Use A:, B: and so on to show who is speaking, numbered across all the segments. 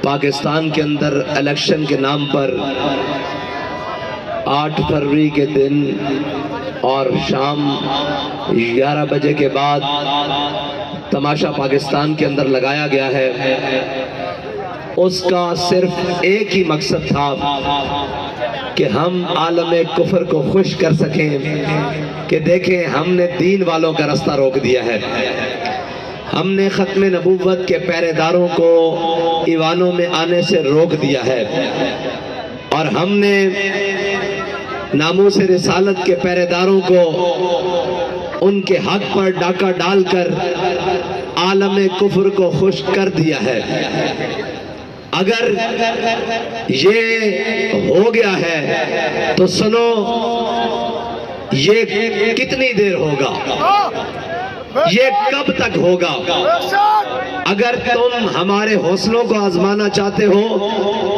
A: پاکستان کے اندر الیکشن کے نام پر 8 فروری کے دن اور شام 11 بجے کے بعد تماشا پاکستان کے اندر لگایا گیا ہے، اس کا صرف ایک ہی مقصد تھا کہ ہم عالم کفر کو خوش کر سکیں کہ دیکھیں ہم نے دین والوں کا راستہ روک دیا ہے، ہم نے ختم نبوت کے پہرے داروں کو ایوانوں میں آنے سے روک دیا ہے، اور ہم نے ناموس رسالت کے پہرے داروں کو ان کے حق پر ڈاکہ ڈال کر عالم کفر کو خوش کر دیا ہے۔ اگر یہ ہو گیا ہے تو سنو، یہ کتنی دیر ہوگا، یہ کب تک ہوگا؟ اگر تم ہمارے حوصلوں کو آزمانا چاہتے ہو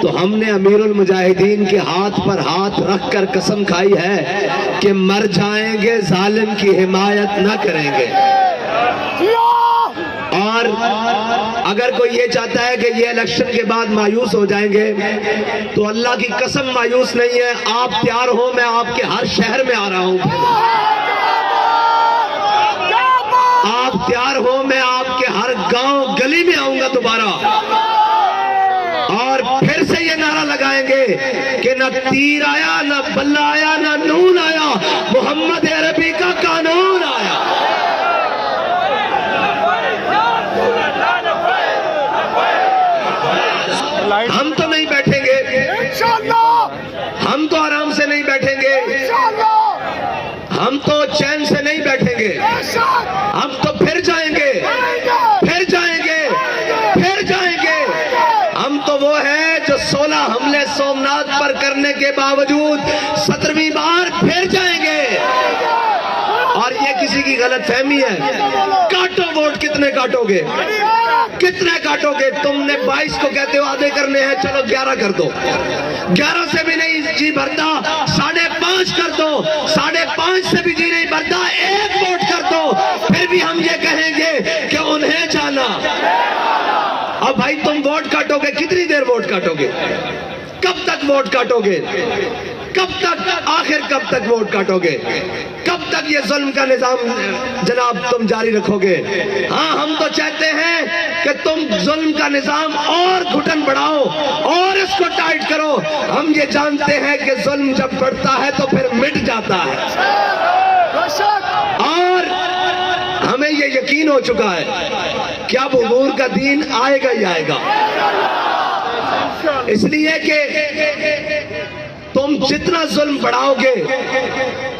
A: تو ہم نے امیر المجاہدین کے ہاتھ پر ہاتھ رکھ کر قسم کھائی ہے کہ مر جائیں گے ظالم کی حمایت نہ کریں گے۔ اور اگر کوئی یہ چاہتا ہے کہ یہ الیکشن کے بعد مایوس ہو جائیں گے تو اللہ کی قسم مایوس نہیں ہے، آپ تیار ہو، میں آپ کے ہر شہر میں آ رہا ہوں، آپ تیار ہو، میں آپ کے ہر گاؤں گلی میں آؤں گا دوبارہ، اور پھر سے یہ نعرہ لگائیں گے کہ نہ تیر آیا، نہ بلہ آیا، نہ نون آیا، محمد عربی کا قانون آیا۔ ہم تو نہیں بیٹھیں گے، ہم تو آرام سے نہیں بیٹھیں گے، ہم تو چین سے نہیں بیٹھیں گے، ہم تو پھر جائیں گے، پھر جائیں گے، پھر جائیں گے۔ ہم تو وہ ہیں جو 16 حملے سومناتھ پر کرنے کے باوجود 17ویں بار پھر جائیں گے۔ اور یہ کسی کی غلط فہمی ہے، کاٹو ووٹ، کتنے کاٹو گے، کتنے کاٹو گے؟ تم نے 22 کو کہتے ہو آدھے کرنے ہیں، چلو 11 کر دو، 11 سے بھی نہیں جی بھرتا 5.5 کر دو، 5.5 سے بھی جی نہیں بھرتا 1 ووٹ کر دو، پھر بھی ہم یہ کہیں گے کہ انہیں جانا۔ اب بھائی تم ووٹ کاٹو گے، کتنی دیر ووٹ کاٹو گے؟ کب تک ووٹ کاٹو گے؟ کب تک، آخر کب تک ووٹ کاٹو گے؟ کب تک یہ ظلم کا نظام جناب تم جاری رکھو گے؟ ہاں ہم تو چاہتے ہیں کہ تم ظلم کا نظام اور گھٹن بڑھاؤ اور اس کو ٹائٹ کرو۔ ہم یہ جانتے ہیں کہ ظلم جب بڑھتا ہے تو پھر مٹ جاتا ہے، اور ہمیں یہ یقین ہو چکا ہے کہ اب حضور کا دین آئے گا ہی آئے گا، اس لیے کہ تم جتنا ظلم بڑھاؤ گے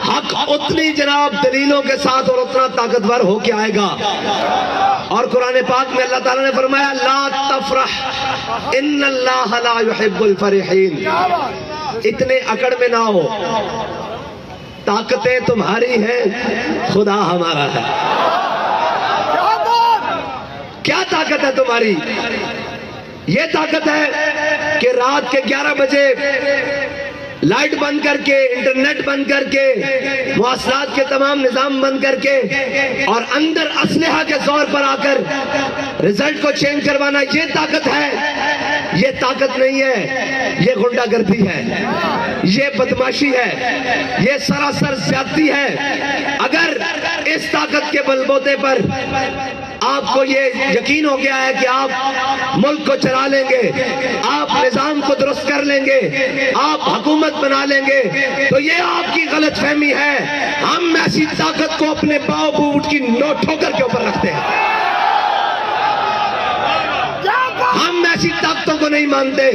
A: حق اتنی جناب دلیلوں کے ساتھ اور اتنا طاقتور ہو کے آئے گا۔ اور قرآن پاک میں اللہ تعالیٰ نے فرمایا لا تفرح ان اللہ لا يحب الفرحین، اتنے اکڑ میں نہ ہو، طاقتیں تمہاری ہیں، خدا ہمارا ہے۔ کیا طاقت ہے تمہاری؟ یہ طاقت ہے کہ رات کے 11 بجے لائٹ بند کر کے، انٹرنیٹ بند کر کے، مواصلات کے تمام نظام بند کر کے، اور اندر اسلحہ کے زور پر آ کر رزلٹ کو چینج کروانا، یہ طاقت ہے؟ یہ طاقت نہیں ہے، یہ غنڈہ گردی ہے، یہ بدماشی ہے، یہ سراسر زیادتی ہے۔ اگر اس طاقت کے بلبوتے پر آپ کو یہ یقین ہو گیا ہے کہ آپ ملک کو چلا لیں گے، آپ نظام کو درست کر لیں گے، آپ حکومت بنا لیں گے، تو یہ آپ کی غلط فہمی ہے۔ ہم ایسی طاقت کو اپنے پاؤں بوٹ کی نوک ٹھوکر کے اوپر رکھتے ہیں، ہم ایسی طاقتوں کو نہیں مانتے،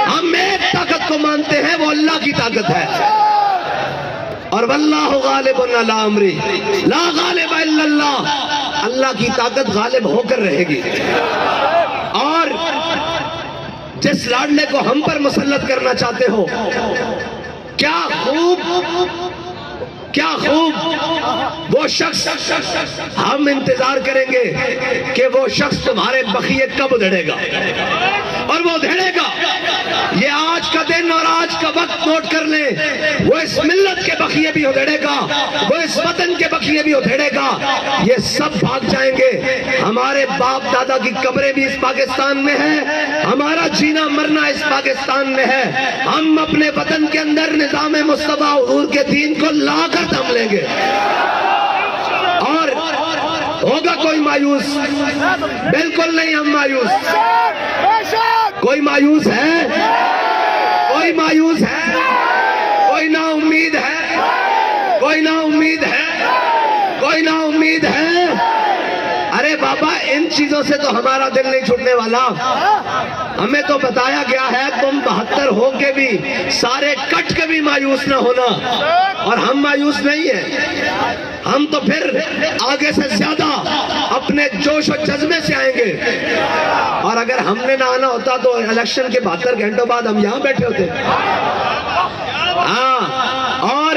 A: ہم ایک طاقت کو مانتے ہیں، وہ اللہ کی طاقت ہے۔ اور واللہ غالب علی امرہ لا غالب الا اللہ، اللہ کی طاقت غالب ہو کر رہے گی۔ اور جس لاڈلے کو ہم پر مسلط کرنا چاہتے ہو، کیا خوب وہ شخص، ہم انتظار کریں گے کہ وہ شخص تمہارے بخیے کب ادھڑے گا، اور وہ ادھڑے گا۔ یہ آج کا دن اور آج کا وقت نوٹ کر لیں، وہ اس ملت کے بخیے بھی ادھڑے گا، وہ اس وطن کے بخیے بھی ادھڑے گا، یہ سب بھاگ جائیں گے۔ ہمارے باپ دادا کی قبریں بھی اس پاکستان میں ہیں، ہمارا جینا مرنا اس پاکستان میں ہے. ہم اپنے وطن کے اندر نظام مصطفیٰ حضور کے دین کو لا کر دم لیں گے. اور ہوگا کوئی مایوس؟ بالکل نہیں ہم مایوس. کوئی مایوس ہے؟ کوئی مایوس ہے؟ کوئی نا امید ہے؟ کوئی نا امید ہے؟ کوئی نا امید ہے؟ ارے بابا ان چیزوں سے تو ہمارا دل نہیں چھوٹنے والا. ہمیں تو بتایا گیا ہے تم 72 ہو کے بھی سارے کٹ کے بھی مایوس نہ ہونا. اور ہم مایوس نہیں ہیں. ہم تو پھر آگے سے زیادہ اپنے جوش و جذبے سے آئیں گے. اور اگر ہم نے نہ آنا ہوتا تو الیکشن کے 72 گھنٹوں بعد ہم یہاں بیٹھے ہوتے. ہاں اور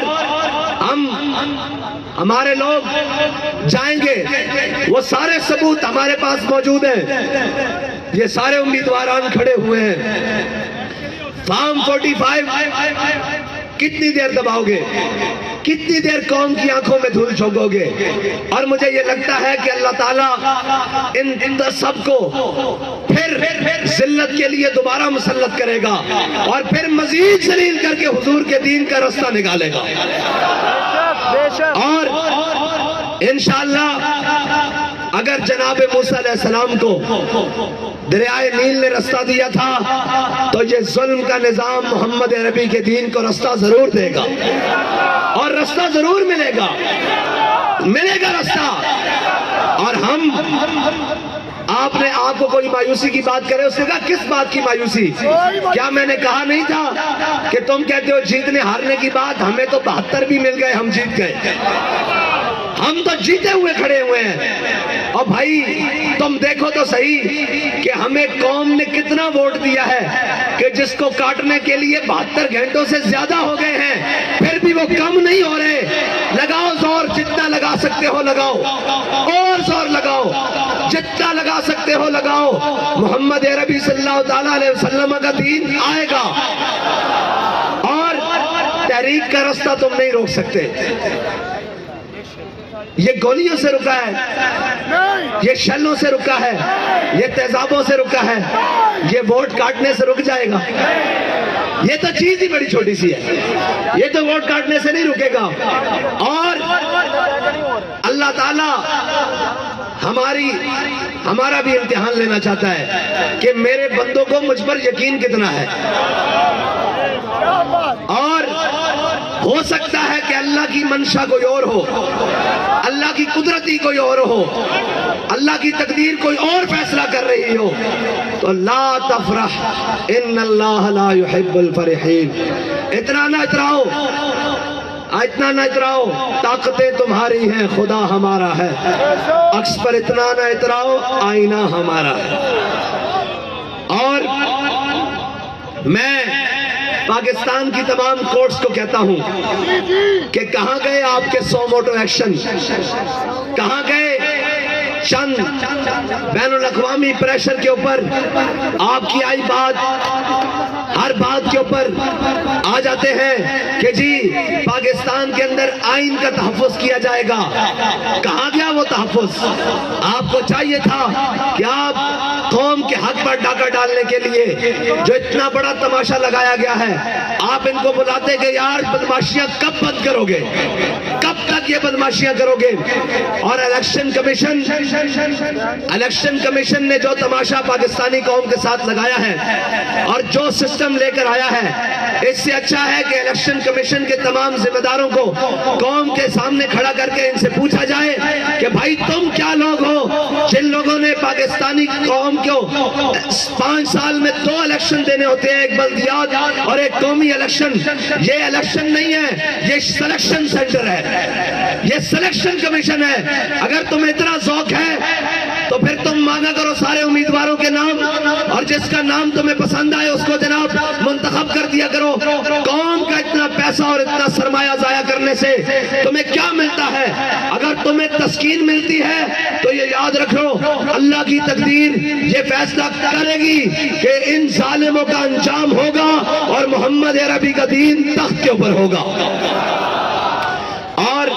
A: ہمارے لوگ جائیں گے. وہ سارے ثبوت ہمارے پاس موجود ہیں. یہ سارے امیدواران کھڑے ہوئے ہیں. فارم 45 کتنی دیر دباؤ گے؟ کتنی دیر قوم کی آنکھوں میں دھول جھونکو گے؟ اور مجھے یہ لگتا ہے کہ اللہ تعالیٰ ان سب کو پھر ذلت کے لیے دوبارہ مسلط کرے گا اور پھر مزید ذلیل کر کے حضور کے دین کا رستہ نکالے گا. اور انشاءاللہ اگر جناب موسیٰ علیہ السلام کو دریائے نیل نے رستہ دیا تھا تو یہ ظلم کا نظام محمد عربی کے دین کو رستہ ضرور دے گا. اور رستہ ضرور ملے گا رستہ. اور ہم آپ نے آپ کو کوئی مایوسی کی بات کرے. اس نے کہا کس بات کی مایوسی؟ کیا میں نے کہا نہیں تھا کہ تم کہتے ہو جیتنے ہارنے کی بات؟ ہمیں تو 72 بھی مل گئے, ہم جیت گئے. ہم تو جیتے ہوئے کھڑے ہوئے ہیں. اور بھائی تم دیکھو تو صحیح کہ ہمیں قوم نے کتنا ووٹ دیا ہے کہ جس کو کاٹنے کے لیے 72 گھنٹوں سے زیادہ ہو گئے ہیں, پھر بھی وہ کم نہیں ہو رہے. لگاؤ زور, جتنا لگا سکتے ہو لگاؤ, اور زور لگاؤ, جتنا لگا سکتے ہو لگاؤ. محمد عربی صلی اللہ تعالیٰ علیہ وسلم کا دین آئے گا اور تحریک کا رستہ تم نہیں روک سکتے. یہ گولیوں سے رکا ہے, یہ شلوں سے رکا ہے, یہ تیزابوں سے رکا ہے. یہ ووٹ کاٹنے سے رک جائے گا؟ یہ تو چیز ہی بڑی چھوٹی سی ہے. یہ تو ووٹ کاٹنے سے نہیں رکے گا. اور اللہ تعالیٰ ہمارا بھی امتحان لینا چاہتا ہے کہ میرے بندوں کو مجھ پر یقین کتنا ہے. اور ہو سکتا ہے کہ اللہ کی منشا کوئی اور ہو, اللہ کی قدرتی کوئی اور ہو, اللہ کی تقدیر کوئی اور فیصلہ کر رہی ہو. تو لا تفرح ان اللہ لا يحب الفرحین. اتنا نہ اتراؤ, اتنا نہ اتراؤ, طاقتیں تمہاری ہیں خدا ہمارا ہے. عکس پر اتنا نہ اتراؤ, آئینہ ہمارا ہے. اور میں پاکستان کی تمام کورٹس کو کہتا ہوں کہ کہاں گئے آپ کے 100 موٹو ایکشن؟ کہاں گئے چند بین الاقوامی پریشر کے اوپر آپ کی آئی بات؟ ہر بات کے اوپر آ جاتے ہیں کہ جی پاکستان کے اندر آئین کا تحفظ کیا جائے گا. کہاں گیا وہ تحفظ؟ آپ کو چاہیے تھا کہ آپ قوم کے حق پر ڈاکہ ڈالنے کے لیے جو اتنا بڑا تماشا لگایا گیا ہے, آپ ان کو بلاتے کہ یار بدماشیاں کب بند کرو گے, کب تک یہ بدماشیاں کرو گے؟ اور الیکشن کمیشن نے جو تماشا پاکستانی قوم کے ساتھ لگایا ہے اور جو سسٹم لے کر آیا ہے, اس سے اچھا ہے کہ الیکشن کمیشن کے تمام ذمہ داروں کو قوم کے سامنے کھڑا کر کے ان سے پوچھا جائے کہ بھائی تم کیا لوگ ہو جن لوگوں نے پاکستانی قوم کو 5 سال میں 2 الیکشن دینے ہوتے ہیں, ایک بلدیات اور ایک قومی الیکشن. یہ الیکشن نہیں ہے, یہ سلیکشن سینٹر ہے, یہ سلیکشن کمیشن ہے. اگر تمہیں اتنا ذوق ہے تو پھر تم مانگا کرو سارے امیدواروں کے نام, اور جس کا نام تمہیں پسند آئے اس کو جناب منتخب کر دیا کرو. قوم کا اتنا پیسہ اور اتنا سرمایہ ضائع کرنے سے تمہیں کیا ملتا ہے؟ اگر تمہیں تسکین ملتی ہے تو یہ یاد رکھو, اللہ کی تقدیر یہ فیصلہ کرے گی کہ ان ظالموں کا انجام ہوگا اور محمد عربی کا دین تخت کے اوپر ہوگا. اور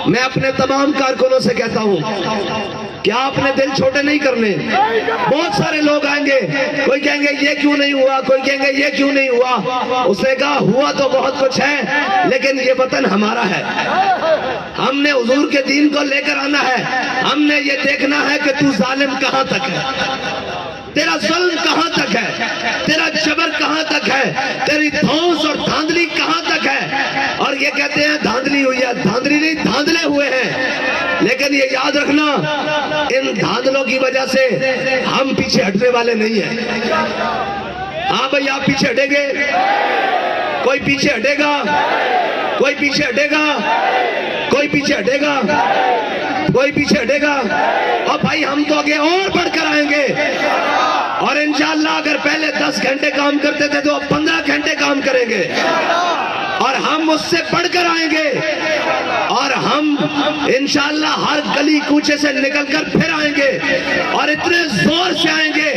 A: میں اپنے تمام کارکنوں سے کہتا ہوں کیا آپ نے دل چھوٹے نہیں کرنے؟ بہت سارے لوگ آئیں گے، کوئی کہیں گے یہ کیوں نہیں ہوا، کوئی کہیں گے یہ کیوں نہیں ہوا۔ اس نے کہا ہوا تو بہت کچھ ہے، لیکن یہ وطن ہمارا ہے، ہم نے حضور کے دین کو لے کر آنا ہے۔ ہم نے یہ دیکھنا ہے کہ تو ظالم کہاں تک ہے، تیرا ظلم کہاں تک ہے، تیرا جبر کہاں تک ہے، تیری دھونس اور دھاندلی کہاں تک ہے۔ اور یہ کہتے ہیں دھاندلی ہوئی ہے، دھاندلی نہیں، دھاندلے ہوئے ہیں۔ لیکن یہ یاد رکھنا، ان دھاندلوں کی وجہ سے ہم پیچھے ہٹنے والے نہیں ہیں۔ ہاں بھائی، آپ پیچھے ہٹیں گے؟ کوئی پیچھے ہٹے گا؟ کوئی پیچھے ہٹے گا؟ کوئی پیچھے ہٹے گا؟ کوئی پیچھے ہٹے گا؟ اور بھائی ہم تو آگے اور بڑھ کر آئیں گے، اور انشاءاللہ اگر پہلے 10 گھنٹے کام کرتے تھے تو اب 15 گھنٹے کام کریں گے، اور ہم اس سے بڑھ کر آئیں گے، اور ہم انشاءاللہ ہر گلی کوچے سے نکل کر پھر آئیں گے، اور اتنے زور سے آئیں گے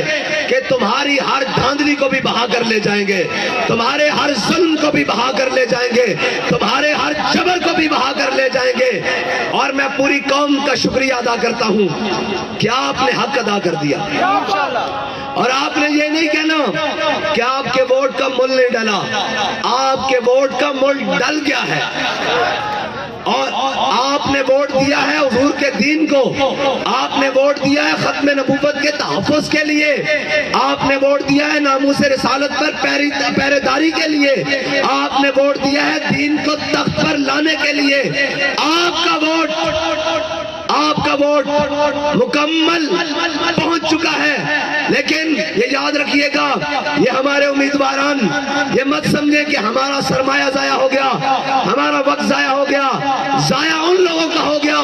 A: کہ تمہاری ہر دھاندلی کو بھی بہا کر لے جائیں گے، تمہارے ہر ظلم کو بھی بہا کر لے جائیں گے، تمہارے ہر جبر کو بھی بہا کر لے جائیں گے۔ اور میں پوری قوم کا شکریہ ادا کرتا ہوں کہ آپ نے حق ادا کر دیا، اور آپ نے یہ نہیں کہنا کہ آپ کے ووٹ کا مول نہیں ڈلا، آپ کے ووٹ کا مول ڈل گیا ہے، اور آپ نے ووٹ دیا ہے حضور کے دین کو، آپ نے ووٹ دیا ہے ختم نبوت کے تحفظ کے لیے، آپ نے ووٹ دیا ہے ناموس رسالت پر پہرے داری کے لیے، آپ نے ووٹ دیا ہے دین کو تخت پر لانے کے لیے۔ آپ کا ووٹ مکمل پہنچ چکا ہے، لیکن یہ یاد رکھیے گا، یہ ہمارے امیدواران یہ مت سمجھیں کہ ہمارا سرمایہ ضائع ہو گیا، ہمارا وقت ضائع ہو گیا، ضائع ان لوگوں کا ہو گیا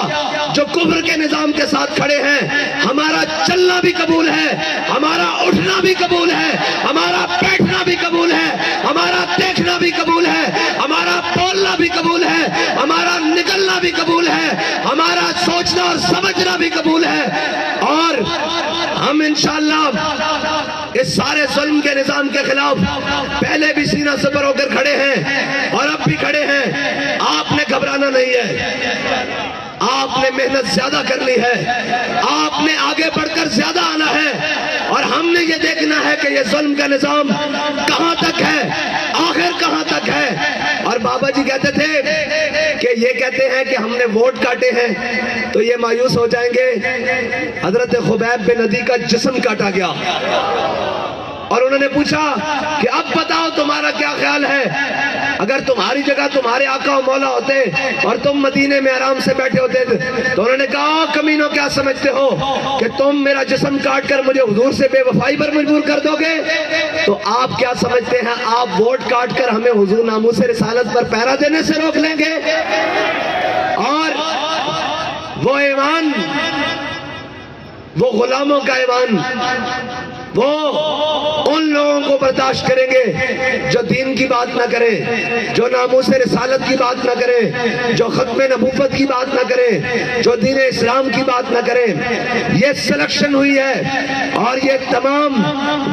A: جو کفر کے نظام کے ساتھ کھڑے ہیں۔ ہمارا چلنا بھی قبول ہے، ہمارا اٹھنا بھی قبول ہے، ہمارا بیٹھنا بھی قبول ہے، ہمارا دیکھنا بھی قبول ہے، ہمارا بولنا بھی قبول ہے، ہمارا نکلنا بھی قبول ہے، ہمارا سوچنا اور سمجھنا بھی قبول ہے، اور ہم انشاءاللہ اس سارے ظلم کے نظام کے خلاف پہلے بھی سینہ سپر ہو کر کھڑے ہیں اور اب بھی کھڑے ہیں۔ آپ نے گھبرانا نہیں ہے، آپ نے محنت زیادہ کرنی ہے، آپ نے آگے بڑھ کر زیادہ آنا ہے، اور ہم نے یہ دیکھنا ہے کہ یہ ظلم کا نظام کہاں تک ہے، آخر کہاں تک ہے۔ اور بابا جی کہتے تھے کہ یہ کہتے ہیں کہ ہم نے ووٹ کاٹے ہیں تو یہ مایوس ہو جائیں گے۔ حضرت خبیب بن عدی کا جسم کاٹا گیا، اور انہوں نے پوچھا کہ اب بتاؤ تمہارا کیا خیال ہے، اگر تمہاری جگہ تمہارے آقا و مولا ہوتے اور تم مدینے میں آرام سے بیٹھے ہوتے تو انہوں نے کہا کمینوں کیا سمجھتے ہو کہ تم میرا جسم کاٹ کر مجھے حضور سے بے وفائی پر مجبور کر دو گے؟ تو آپ کیا سمجھتے ہیں آپ ووٹ کاٹ کر ہمیں حضور ناموس رسالت پر پہرا دینے سے روک لیں گے؟ اور وہ ایمان، وہ غلاموں کا ایمان، وہ ان لوگوں کو برداشت کریں گے جو دین کی بات نہ کریں، جو ناموس رسالت کی بات نہ کریں، جو ختم نبوت کی بات نہ کریں، جو دین اسلام کی بات نہ کریں۔ یہ سلیکشن ہوئی ہے، اور یہ تمام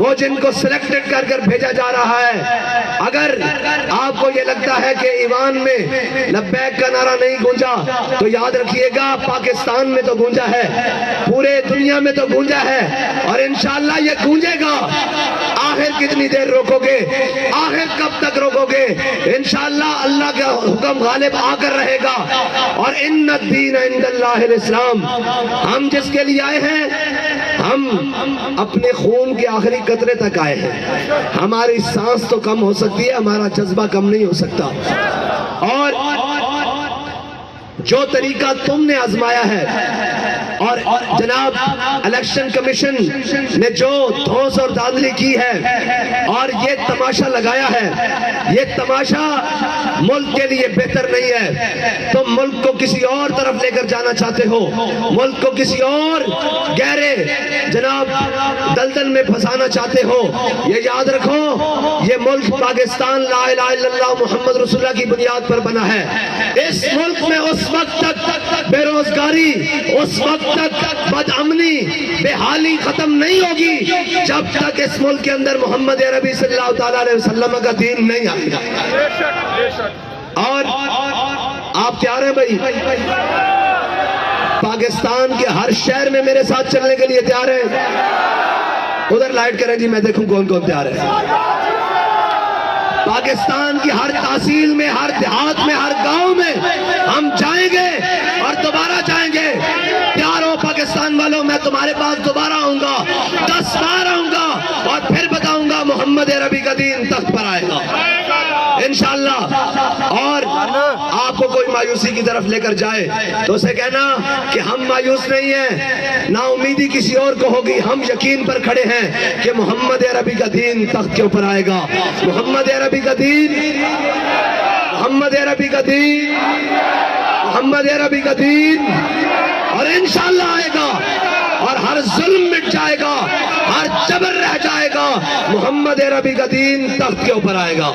A: وہ جن کو سلیکٹڈ کر کر بھیجا جا رہا ہے۔ اگر آپ کو یہ لگتا ہے کہ ایوان میں لبیک کا نعرہ نہیں گونجا تو یاد رکھیے گا پاکستان میں تو گونجا ہے، پورے دنیا میں تو گونجا ہے، اور انشاءاللہ یہ گونجے گا۔ آخر کتنی دیر روکو گے؟ آخر کب تک روکو گے؟ انشاءاللہ اللہ کا حکم غالب آ کر رہے گا، اور ان الدین عند اللہ الاسلام۔ ہم جس کے لیے آئے ہیں، ہم اپنے خون کے آخری قطرے تک آئے ہیں۔ ہماری سانس تو کم ہو سکتی ہے، ہمارا جذبہ کم نہیں ہو سکتا۔ اور جو طریقہ تم نے آزمایا ہے، اور جناب الیکشن کمیشن نے جو دھونس اور دھاندلی کی ہے اور یہ تماشا لگایا ہے، یہ تماشا ملک کے لیے بہتر نہیں ہے۔ تم ملک کو کسی اور طرف لے کر جانا چاہتے ہو، ملک کو کسی اور گہرے جناب دلدل میں پھنسانا چاہتے ہو۔ یہ یاد رکھو، یہ ملک پاکستان لا الہ الا اللہ محمد رسول اللہ کی بنیاد پر بنا ہے۔ اس ملک میں اس وقت تک بے روزگاری، اس وقت تک بد امنی، بے حالی ختم نہیں ہوگی جب تک اس ملک کے اندر محمد عربی صلی اللہ تعالیٰ علیہ وسلم کا دین نہیں آئے گا۔ اور آپ تیار ہیں بھائی؟ پاکستان کے ہر شہر میں میرے ساتھ چلنے کے لیے تیار ہیں؟ ادھر لائٹ کریں جی، میں دیکھوں کون کون تیار ہے۔ پاکستان کی ہر تحصیل میں، ہر دیہات میں، ہر گاؤں میں ہم جائیں گے اور دوبارہ جائیں گے۔ تیار ہو پاکستان والوں؟ میں تمہارے پاس دوبارہ آؤں گا، 10 بار آؤں گا اور پھر بتاؤں گا محمد عربی کا دین تخت پر آئے گا انشاءاللہ۔ اور آپ کو کوئی مایوسی کی طرف لے کر جائے تو اسے کہنا کہ ہم مایوس نہیں ہیں، نا امیدی کسی اور کو ہوگی، ہم یقین پر کھڑے ہیں کہ محمد عربی کا دین تخت کے اوپر آئے گا۔ محمد عربی کا دین، محمد عربی کا دین، محمد عربی کا دین، اور انشاءاللہ آئے گا اور ہر ظلم مٹ جائے گا، ہر جبر رہ جائے گا، محمد عربی کا دین تخت کے اوپر آئے گا۔